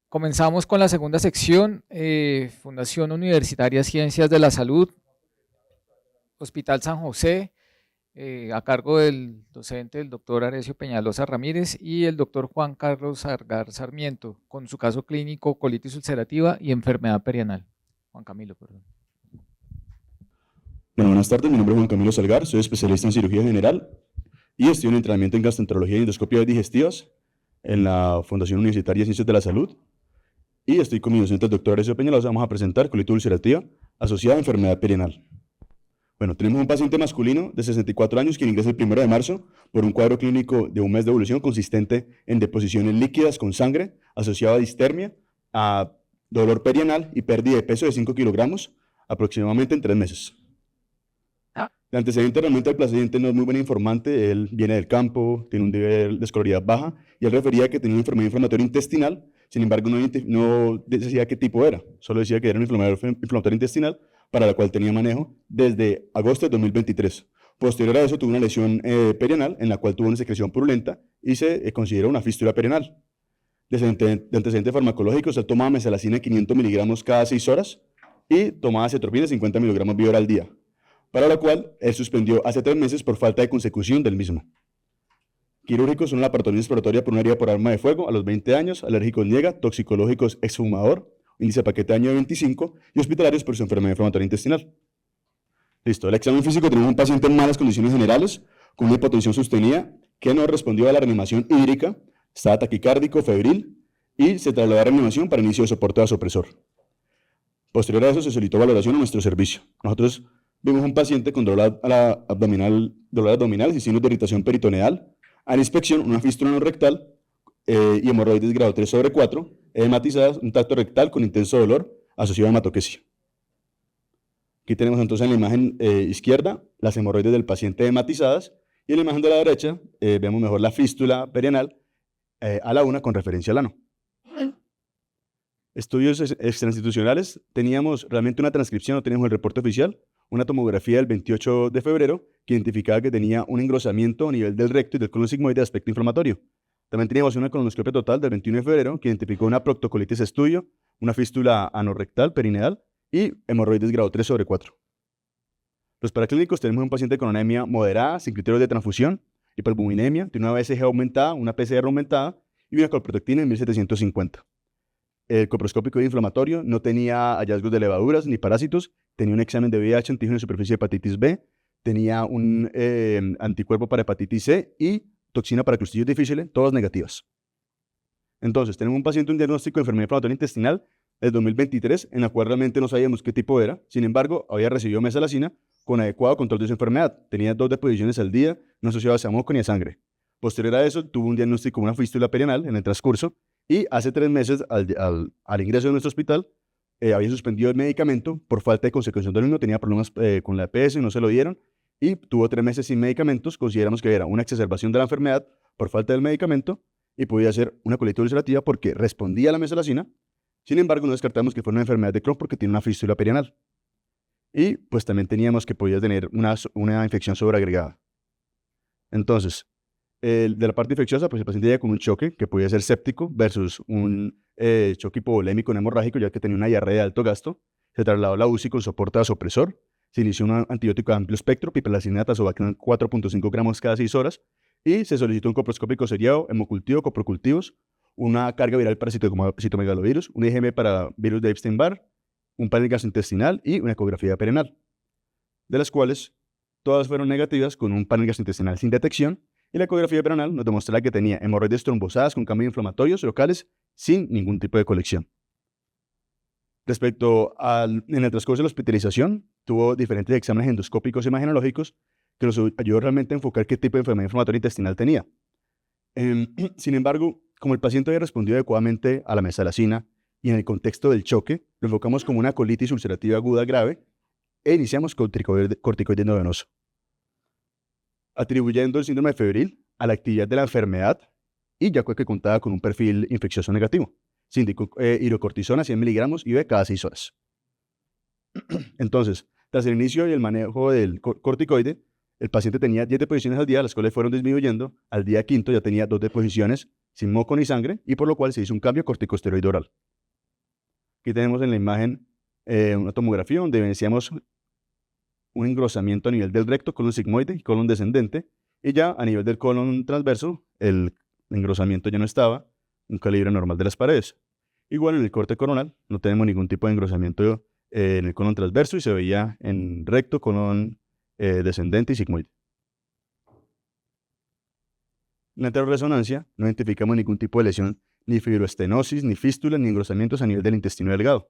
Comenzamos con la segunda sección, Fundación Universitaria Ciencias de la Salud, Hospital San José, a cargo del docente, el doctor Arecio Peñalosa Ramírez y el doctor Juan Carlos Sargar Sarmiento, con su caso clínico, colitis ulcerativa y enfermedad perianal. Juan Camilo, perdón. Bueno, buenas tardes, mi nombre es Juan Camilo Salgar, soy especialista en cirugía general y estoy en entrenamiento en gastroenterología y endoscopia digestivas en la Fundación Universitaria Ciencias de la Salud y estoy con mi docente, el doctor Arecio Peñalosa. Vamos a presentar colitis ulcerativa asociada a enfermedad perianal. Bueno, tenemos un paciente masculino de 64 años quien ingresa el 1 de marzo por un cuadro clínico de un mes de evolución consistente en deposiciones líquidas con sangre asociado a distermia, a dolor perianal y pérdida de peso de 5 kilogramos aproximadamente en 3 meses. El antecedente realmente del paciente no es muy buen informante. Él viene del campo, tiene un nivel de escolaridad baja y él refería que tenía una enfermedad inflamatoria intestinal. Sin embargo, no decía qué tipo era, solo decía que era una enfermedad inflamatoria intestinal para la cual tenía manejo desde agosto de 2023. Posterior a eso tuvo una lesión perianal en la cual tuvo una secreción purulenta y se considera una fístula perianal. De antecedentes farmacológicos, él tomaba mesalazina 500 miligramos cada 6 horas y tomaba acetropina 50 miligramos vía oral al día, para la cual él suspendió hace 3 meses por falta de consecución del mismo. Quirúrgicos son la laparotomía exploratoria por una herida por arma de fuego a los 20 años, alérgicos niega, toxicológicos exfumador, índice de paquete de año 25 y hospitalarios por su enfermedad inflamatoria intestinal. Listo, el examen físico tenemos un paciente en malas condiciones generales, con una hipotensión sostenida que no respondió a la reanimación hídrica, estaba taquicárdico, febril y se trasladó a reanimación para inicio de soporte vasopresor. Posterior a eso se solicitó valoración a nuestro servicio. Nosotros vimos un paciente con dolor abdominal y signos de irritación peritoneal. A la inspección, una fístula no rectal y hemorroides grado 3/4, edematizadas, un tacto rectal con intenso dolor asociado a hematoquesia. Aquí tenemos entonces en la imagen izquierda las hemorroides del paciente edematizadas y en la imagen de la derecha vemos mejor la fístula perianal a la una con referencia al ano. Estudios extrainstitucionales, teníamos realmente una transcripción, no teníamos el reporte oficial, una tomografía del 28 de febrero que identificaba que tenía un engrosamiento a nivel del recto y del colon sigmoide de aspecto inflamatorio. También teníamos una colonoscopia total del 21 de febrero que identificó una proctocolitis estudio, una fístula anorrectal perineal y hemorroides grado 3/4. Los paraclínicos tenemos un paciente con anemia moderada, sin criterios de transfusión, hiperbuminemia, tiene una BSG aumentada, una PCR aumentada y una colprotectina en 1750. El coproscópico inflamatorio no tenía hallazgos de levaduras ni parásitos, tenía un examen de VIH, antígeno de superficie de hepatitis B, tenía un anticuerpo para hepatitis C y toxina para Clostridium difficile, todas negativas. Entonces, tenemos un paciente, un diagnóstico de enfermedad inflamatoria intestinal del 2023, en la cual realmente no sabíamos qué tipo era. Sin embargo, había recibido mesalazina con adecuado control de su enfermedad. Tenía 2 deposiciones al día, no asociaba a moco ni a sangre. Posterior a eso, tuvo un diagnóstico de una fístula perianal en el transcurso y hace 3 meses, al ingreso de nuestro hospital, había suspendido el medicamento por falta de consecución del mismo, tenía problemas con la EPS, no se lo dieron y tuvo 3 meses sin medicamentos. Consideramos que era una exacerbación de la enfermedad por falta del medicamento y podía ser una colitis ulcerativa porque respondía a la mesalazina. Sin embargo, no descartamos que fuera una enfermedad de Crohn porque tiene una fístula perianal. Y pues también teníamos que podía tener una infección sobreagregada. Entonces, de la parte infecciosa, pues el paciente llega con un choque que podía ser séptico versus un choque hipovolémico no hemorrágico, ya que tenía una diarrea de alto gasto. Se trasladó a la UCI con soporte vasopresor. Se inició un antibiótico de amplio espectro, piperacillina tazobactam 4.5 gramos cada 6 horas. Y se solicitó un coproscópico seriado, hemocultivo, coprocultivos, una carga viral para citomegalovirus, un IgM para virus de Epstein-Barr, un panel gastrointestinal y una ecografía perianal, de las cuales todas fueron negativas con un panel gastrointestinal sin detección. Y la ecografía perianal nos demostraba que tenía hemorroides trombosadas con cambios inflamatorios locales sin ningún tipo de colección. Respecto en el transcurso de la hospitalización, tuvo diferentes exámenes endoscópicos y imagenológicos que nos ayudó realmente a enfocar qué tipo de enfermedad inflamatoria intestinal tenía. Sin embargo, como el paciente había respondido adecuadamente a la mesalazina y en el contexto del choque, lo enfocamos como una colitis ulcerativa aguda grave e iniciamos con corticoide endovenoso, atribuyendo el síndrome febril a la actividad de la enfermedad y ya que contaba con un perfil infeccioso negativo. Se indicó hidrocortisona 100 miligramos IV cada 6 horas. Entonces, tras el inicio y el manejo del corticoide, el paciente tenía 10 deposiciones al día, las cuales fueron disminuyendo. Al día quinto ya tenía 2 deposiciones sin moco ni sangre, y por lo cual se hizo un cambio corticosteroide oral. Aquí tenemos en la imagen una tomografía donde evidenciamos un engrosamiento a nivel del recto, colon sigmoide y colon descendente, y ya a nivel del colon transverso, el engrosamiento ya no estaba, un calibre normal de las paredes. Igual en el corte coronal no tenemos ningún tipo de engrosamiento en el colon transverso y se veía en recto, colon descendente y sigmoide. En la enteroresonancia no identificamos ningún tipo de lesión, ni fibroestenosis, ni fístula, ni engrosamientos a nivel del intestino delgado.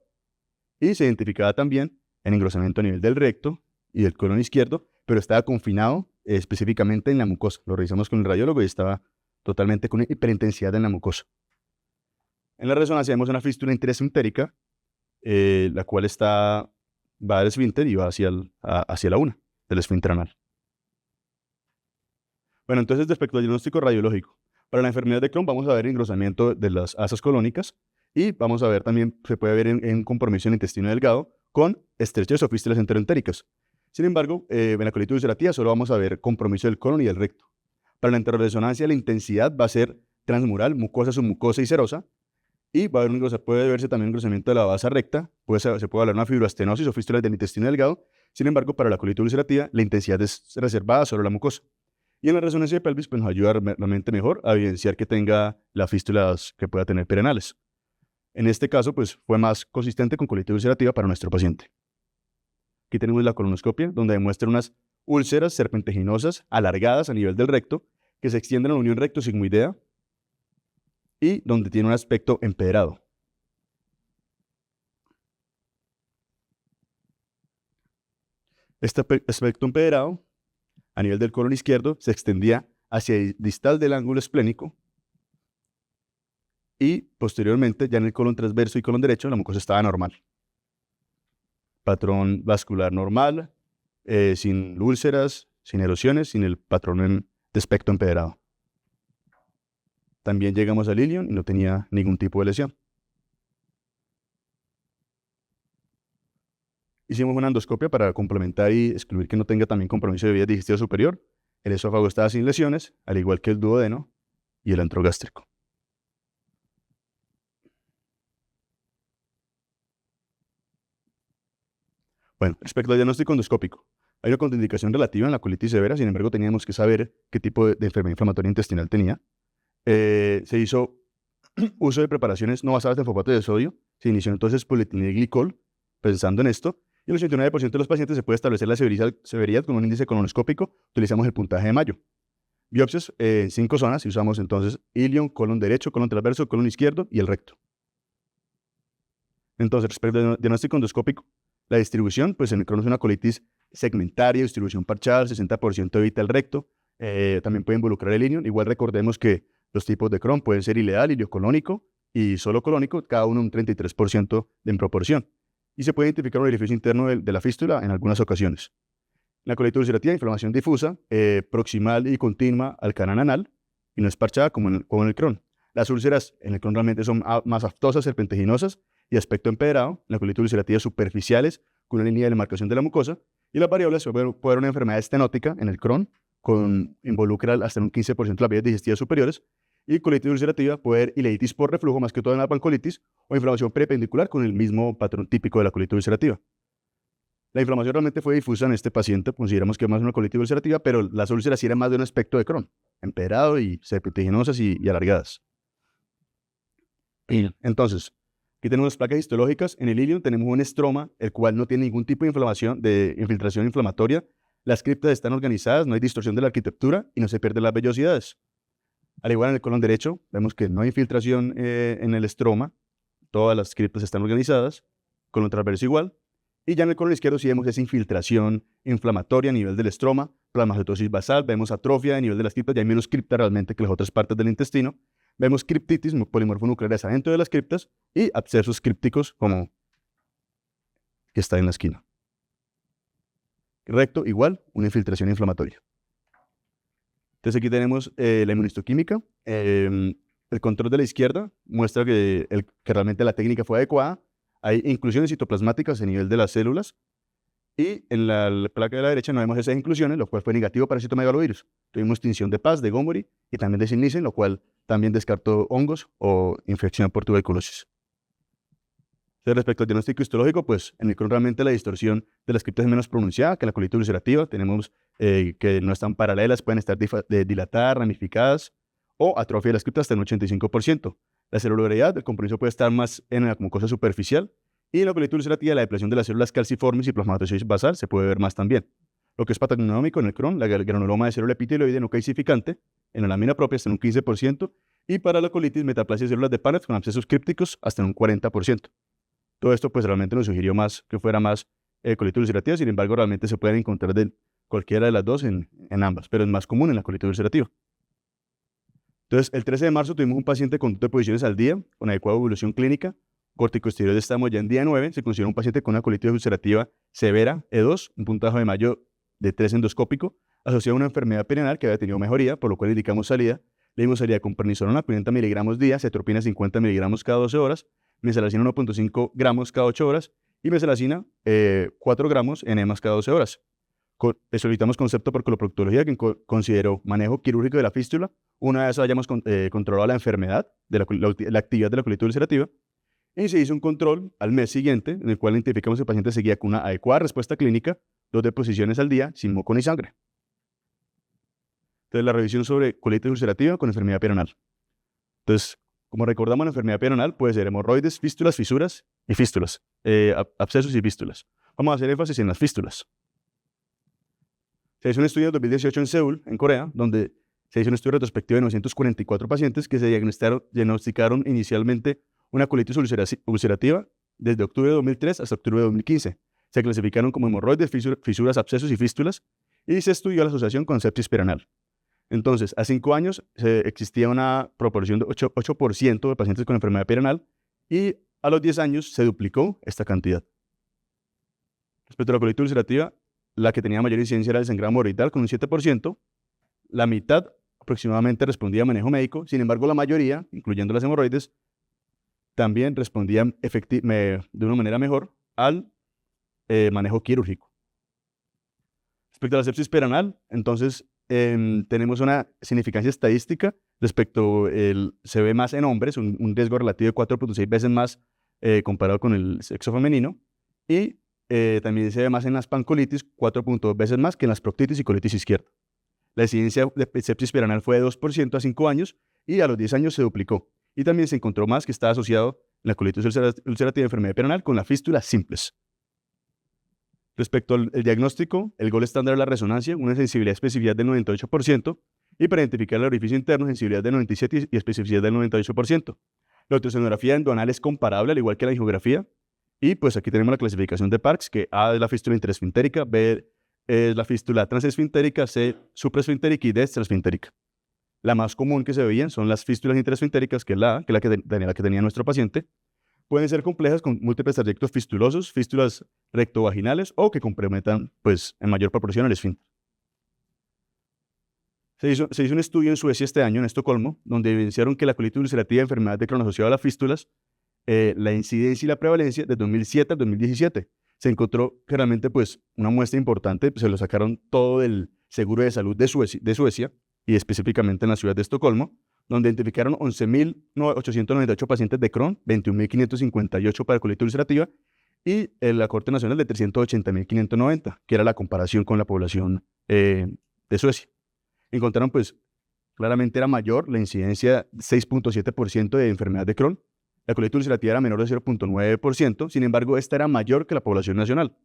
Y se identificaba también el engrosamiento a nivel del recto y del colon izquierdo, pero estaba confinado específicamente en la mucosa. Lo revisamos con el radiólogo y estaba totalmente con hiperintensidad en la mucosa. En la resonancia vemos una fístula interesfintérica, la cual va del esfínter y va hacia la una del esfínter anal. Bueno, entonces respecto al diagnóstico radiológico, para la enfermedad de Crohn vamos a ver engrosamiento de las asas colónicas y vamos a ver también, se puede ver en compromiso en el intestino delgado con estrechez o fístulas enteroentéricas. Sin embargo, en la colitis ulcerativa solo vamos a ver compromiso del colon y del recto. Para la enteroresonancia la intensidad va a ser transmural, mucosa, submucosa y serosa, y va a haber puede verse también un engrosamiento de la base recta, se puede hablar de una fibroastenosis o fístulas del intestino delgado. Sin embargo, para la colitis ulcerativa la intensidad es reservada solo a la mucosa. Y en la resonancia de pelvis pues, nos ayuda realmente mejor a evidenciar que tenga las fístulas que pueda tener perianales. En este caso, pues fue más consistente con colitis ulcerativa para nuestro paciente. Aquí tenemos la colonoscopia, donde demuestra unas úlceras serpentiginosas alargadas a nivel del recto, que se extienden a la unión recto-sigmoidea y donde tiene un aspecto empedrado. Este aspecto empedrado, a nivel del colon izquierdo, se extendía hacia el distal del ángulo esplénico y posteriormente, ya en el colon transverso y colon derecho, la mucosa estaba normal. Patrón vascular normal, sin úlceras, sin erosiones, sin el patrón de aspecto empedrado. También llegamos al ilion y no tenía ningún tipo de lesión. Hicimos una endoscopia para complementar y excluir que no tenga también compromiso de vía digestiva superior. El esófago estaba sin lesiones, al igual que el duodeno y el antro gástrico. Bueno, respecto al diagnóstico endoscópico, hay una contraindicación relativa en la colitis severa, sin embargo teníamos que saber qué tipo de enfermedad inflamatoria intestinal tenía. Se hizo uso de preparaciones no basadas en fosfato de sodio, se inició entonces polietilenglicol, pensando en esto, y en el 89% de los pacientes se puede establecer la severidad con un índice colonoscópico, utilizamos el puntaje de Mayo. Biopsias en 5 zonas y usamos entonces ilion, colon derecho, colon transverso, colon izquierdo y el recto. Entonces, respecto al diagnóstico endoscópico, la distribución, pues en el Crohn es una colitis segmentaria, distribución parcial, 60% evita el recto, también puede involucrar el ilion. Igual recordemos que los tipos de Crohn pueden ser ileal, iliocolónico y solo colónico, cada uno un 33% en proporción. Y se puede identificar un orificio interno de la fístula en algunas ocasiones. La colitis ulcerativa, inflamación difusa, proximal y continua al canal anal, y no es parchada como en el Crohn. Las úlceras en el Crohn realmente son más aftosas, serpentiginosas y aspecto empedrado. La colitis ulcerativa superficiales con una línea de demarcación de la mucosa. Y las variables puede haber una enfermedad estenótica en el Crohn, involucra hasta un 15% de las vías digestivas superiores. Y colitis ulcerativa puede haber ileitis por reflujo, más que todo en la pancolitis, o inflamación prependicular con el mismo patrón típico de la colitis ulcerativa. La inflamación realmente fue difusa en este paciente, consideramos que es más una colitis ulcerativa, pero las úlceras sí eran más de un aspecto de Crohn, empedrado y serpentiginosas y alargadas. Entonces, aquí tenemos las placas histológicas. En el ilion tenemos un estroma, el cual no tiene ningún tipo de infiltración inflamatoria. Las criptas están organizadas, no hay distorsión de la arquitectura y no se pierden las vellosidades. Al igual en el colon derecho, vemos que no hay infiltración en el estroma, todas las criptas están organizadas, colon transverso igual. Y ya en el colon izquierdo sí vemos esa infiltración inflamatoria a nivel del estroma, plasmacetosis basal, vemos atrofia a nivel de las criptas, ya hay menos cripta realmente que las otras partes del intestino. Vemos criptitis, polimorfonucleares adentro de las criptas y abscesos crípticos como que está en la esquina. Recto igual, una infiltración inflamatoria. Entonces aquí tenemos la inmunistoquímica. El control de la izquierda muestra que realmente la técnica fue adecuada. Hay inclusiones citoplasmáticas a nivel de las células Y en la placa de la derecha no vemos esas inclusiones, lo cual fue negativo para citomegalovirus. Tuvimos extinción de Paz, de Gomori y también de Sinicen, lo cual también descartó hongos o infección por tuberculosis. Entonces, respecto al diagnóstico histológico, pues en el Crohn realmente la distorsión de las criptas es menos pronunciada que la colitis ulcerativa. Tenemos que no están paralelas, pueden estar dilatadas, ramificadas o atrofia de las criptas hasta el 85%. La celularidad, el compromiso puede estar más en la mucosa superficial y en la colitis ulcerativa la depresión de las células calciformes y plasmatosis basal se puede ver más también. Lo que es patognomónico en el Crohn, la granuloma de célula epitelioide no calcificante en la lámina propia hasta en un 15% y para la colitis metaplasia de células de Paneth con abscesos crípticos hasta en un 40%. Todo esto pues realmente nos sugirió más que fuera más colitis ulcerativa, sin embargo realmente se pueden encontrar de cualquiera de las dos en ambas, pero es más común en la colitis ulcerativa. Entonces, el 13 de marzo tuvimos un paciente con 2 deposiciones al día, con adecuada evolución clínica, corticosteroides estamos ya en día 9, se considera un paciente con una colitis ulcerativa severa, E2, un puntaje de Mayo de 3 endoscópico, asociado a una enfermedad perianal que había tenido mejoría, por lo cual indicamos salida. Le dimos salida con prednisolona 40 miligramos día, cetropina 50 miligramos cada 12 horas, mesalacina 1.5 gramos cada 8 horas y mesalacina 4 gramos en enemas cada 12 horas. Le solicitamos concepto por coloproctología que consideró manejo quirúrgico de la fístula, una vez hayamos controlado la enfermedad, la actividad de la colitis ulcerativa, y se hizo un control al mes siguiente, en el cual identificamos que el paciente seguía con una adecuada respuesta clínica, 2 deposiciones al día, sin moco ni sangre. Entonces, la revisión sobre colitis ulcerativa con enfermedad perianal. Entonces, como recordamos, la enfermedad perianal puede ser hemorroides, fístulas, fisuras y fístulas, abscesos y fístulas. Vamos a hacer énfasis en las fístulas. Se hizo un estudio en 2018 en Seúl, en Corea, donde se hizo un estudio retrospectivo de 944 pacientes que se diagnosticaron inicialmente una colitis ulcerativa desde octubre de 2003 hasta octubre de 2015. Se clasificaron como hemorroides, fisuras, abscesos y fístulas y se estudió la asociación con sepsis perianal. Entonces, a 5 años existía una proporción de 8% de pacientes con enfermedad perianal y a los 10 años se duplicó esta cantidad. Respecto a la colitis ulcerativa, la que tenía mayor incidencia era el sangrado hemorroidal con un 7%, la mitad aproximadamente respondía a manejo médico, sin embargo la mayoría, incluyendo las hemorroides, también respondían de una manera mejor al manejo quirúrgico. Respecto a la sepsis perianal, entonces tenemos una significancia estadística respecto, se ve más en hombres, un riesgo relativo de 4.6 veces más comparado con el sexo femenino, y también se ve más en las pancolitis, 4.2 veces más que en las proctitis y colitis izquierda. La incidencia de sepsis perianal fue de 2% a 5 años y a los 10 años se duplicó. Y también se encontró más que estaba asociado en la colitis ulcerativa de enfermedad perianal con la fístula simples. Respecto al diagnóstico, el gol estándar es la resonancia, una sensibilidad y especificidad del 98%, y para identificar el orificio interno, sensibilidad del 97% y especificidad del 98%. La ultrasonografía endonal es comparable, al igual que la angiografía, y pues aquí tenemos la clasificación de Parks, que A es la fístula interesfintérica, B es la fístula transesfintérica, C supraesfintérica y D extraesfintérica. La más común que se veían son las fístulas interesfintéricas, que es la que tenía nuestro paciente. Pueden ser complejas con múltiples trayectos fistulosos, fístulas rectovaginales o que comprometan pues, en mayor proporción el esfínter. Se hizo un estudio en Suecia este año, en Estocolmo, donde evidenciaron que la colitis ulcerativa, enfermedad de Crohn asociada a las fístulas, la incidencia y la prevalencia de 2007 al 2017. Se encontró que realmente pues, una muestra importante, se lo sacaron todo del seguro de salud de Suecia y específicamente en la ciudad de Estocolmo, donde identificaron 11.898 pacientes de Crohn, 21.558 para colitis ulcerativa y la Corte Nacional de 380.590, que era la comparación con la población de Suecia. Encontraron, pues, claramente era mayor la incidencia 6.7% de enfermedad de Crohn. La colitis ulcerativa era menor de 0.9%, sin embargo, esta era mayor que la población nacional.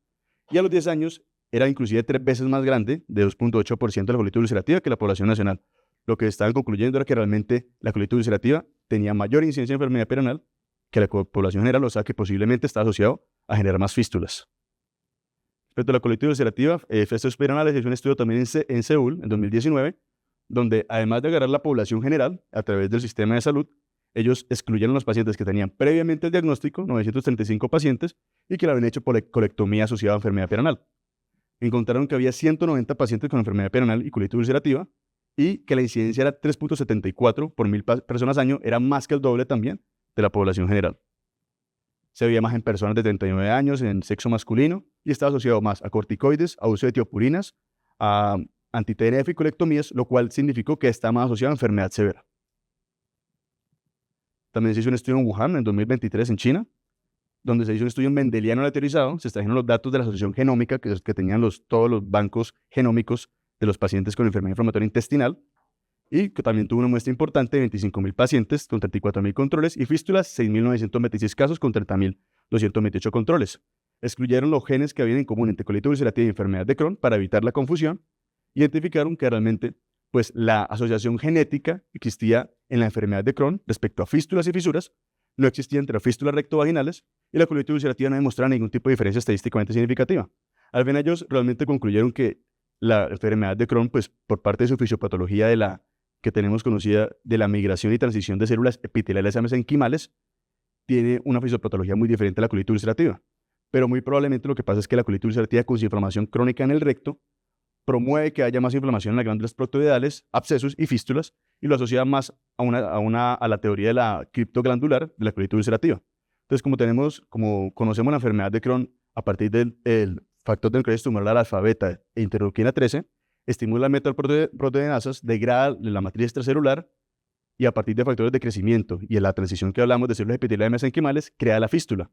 Y a los 10 años era inclusive 3 veces más grande, de 2.8% de la colitis ulcerativa que la población nacional. Lo que estaban concluyendo era que realmente la colitis ulcerativa tenía mayor incidencia de enfermedad perianal que la población general, o sea que posiblemente está asociado a generar más fístulas. Respecto a la colitis ulcerativa, fésticos perianales, es un estudio también en Seúl, en 2019, donde además de agarrar la población general a través del sistema de salud, ellos excluyeron a los pacientes que tenían previamente el diagnóstico, 935 pacientes, y que le habían hecho colectomía asociada a enfermedad perianal. Encontraron que había 190 pacientes con enfermedad perianal y colitis ulcerativa, y que la incidencia era 3.74 por 1.000 personas año, era más que el doble también de la población general. se veía más en personas de 39 años, en sexo masculino, y estaba asociado más a corticoides, a uso de tiopurinas, a anti-TNF y colectomías, lo cual significó que está más asociado a enfermedad severa. También se hizo un estudio en Wuhan en 2023 en China, donde se hizo un estudio mendeliano aleatorizado, se extrajeron los datos de la asociación genómica que tenían todos los bancos genómicos de los pacientes con enfermedad inflamatoria intestinal, y que también tuvo una muestra importante de 25.000 pacientes con 34.000 controles y fístulas, 6.926 casos con 30.228 controles. Excluyeron los genes que habían en común entre colitis ulcerativa y enfermedad de Crohn para evitar la confusión. Identificaron que realmente pues, la asociación genética existía en la enfermedad de Crohn respecto a fístulas y fisuras, no existía entre las fístulas rectovaginales y la colitis ulcerativa no demostraba ningún tipo de diferencia estadísticamente significativa. Al final ellos realmente concluyeron que la enfermedad de Crohn, pues por parte de su fisiopatología que tenemos conocida de la migración y transición de células epiteliales a mesenquimales, tiene una fisiopatología muy diferente a la colitis ulcerativa. Pero muy probablemente lo que pasa es que la colitis ulcerativa con su inflamación crónica en el recto promueve que haya más inflamación en las glándulas proctoidales, abscesos y fístulas, y lo asocia más a la teoría de la criptoglandular de la colitis ulcerativa. Entonces, como conocemos la enfermedad de Crohn a partir del factor de necrosis tumoral alfa, beta e interleuquina 13, estimula metalproteinasas, degrada la matriz extracelular y a partir de factores de crecimiento y en la transición que hablamos de células epiteliales mesenquimales, crea la fístula.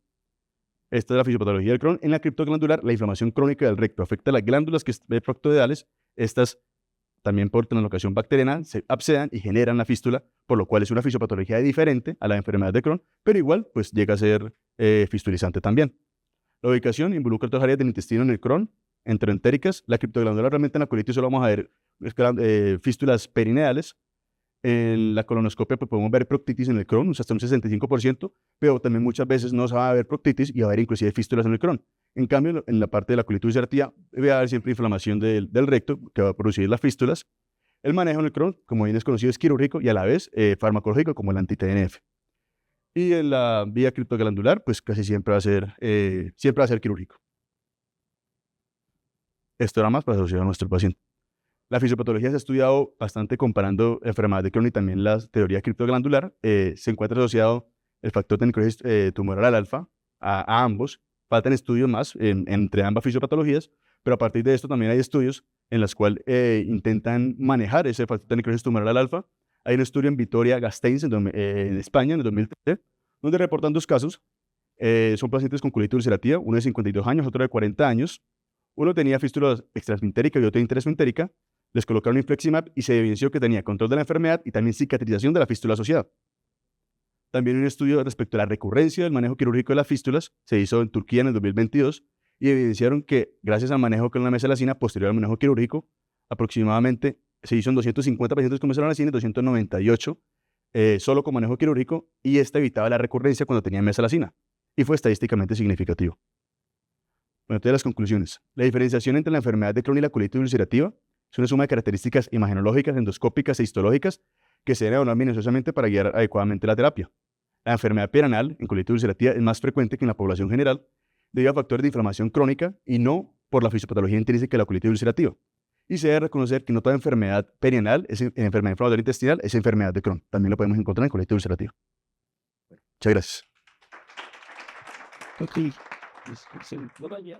Esta es la fisiopatología del Crohn. En la criptoglandular, la inflamación crónica del recto afecta a las glándulas proctoidales. Estas, también por translocación bacteriana, se abscedan y generan la fístula, por lo cual es una fisiopatología diferente a la enfermedad de Crohn, pero igual pues llega a ser fistulizante también. La ubicación involucra otras áreas del intestino en el Crohn, enteroentéricas. La criptoglandular realmente en la colitis solo vamos a ver fístulas perineales. En la colonoscopia pues, podemos ver proctitis en el Crohn, hasta un 65%, pero también muchas veces no se va a ver proctitis y va a haber inclusive fístulas en el Crohn. En cambio, en la parte de la colitis ulcerativa debe haber siempre inflamación del recto que va a producir las fístulas. El manejo en el Crohn, como bien es conocido, es quirúrgico y a la vez farmacológico como el anti-TNF. Y en la vía criptoglandular, pues casi siempre va a ser quirúrgico. Esto era más para asociar a nuestro paciente. La fisiopatología se ha estudiado bastante comparando enfermedades de Crohn y también la teoría criptoglandular. Se encuentra asociado el factor de necrosis tumoral alfa a ambos. Faltan estudios más entre ambas fisiopatologías, pero a partir de esto también hay estudios en los cuales intentan manejar ese factor de necrosis tumoral alfa. Hay un estudio en Vitoria-Gasteiz en España en el 2013, donde reportan 2 casos. Son pacientes con colitis ulcerativa, uno de 52 años, otro de 40 años. Uno tenía fístula extraesfintérica y otro intraesfintérica. Les colocaron infliximab y se evidenció que tenía control de la enfermedad y también cicatrización de la fístula asociada. También un estudio respecto a la recurrencia del manejo quirúrgico de las fístulas se hizo en Turquía en el 2022 y evidenciaron que gracias al manejo con la mesalazina posterior al manejo quirúrgico, aproximadamente se hizo en 250 pacientes con mesalazina y 298 solo con manejo quirúrgico, y esta evitaba la recurrencia cuando tenían mesalazina y fue estadísticamente significativo. Bueno, entonces las conclusiones. La diferenciación entre la enfermedad de Crohn y la colitis ulcerativa es una suma de características imagenológicas, endoscópicas e histológicas que se deben evaluar minuciosamente para guiar adecuadamente la terapia. La enfermedad perianal en colitis ulcerativa es más frecuente que en la población general debido a factores de inflamación crónica y no por la fisiopatología intrínseca de la colitis ulcerativa. Y se debe reconocer que no toda enfermedad perianal es enfermedad inflamatoria intestinal, es enfermedad de Crohn. También lo podemos encontrar en colitis ulcerativa. Muchas gracias.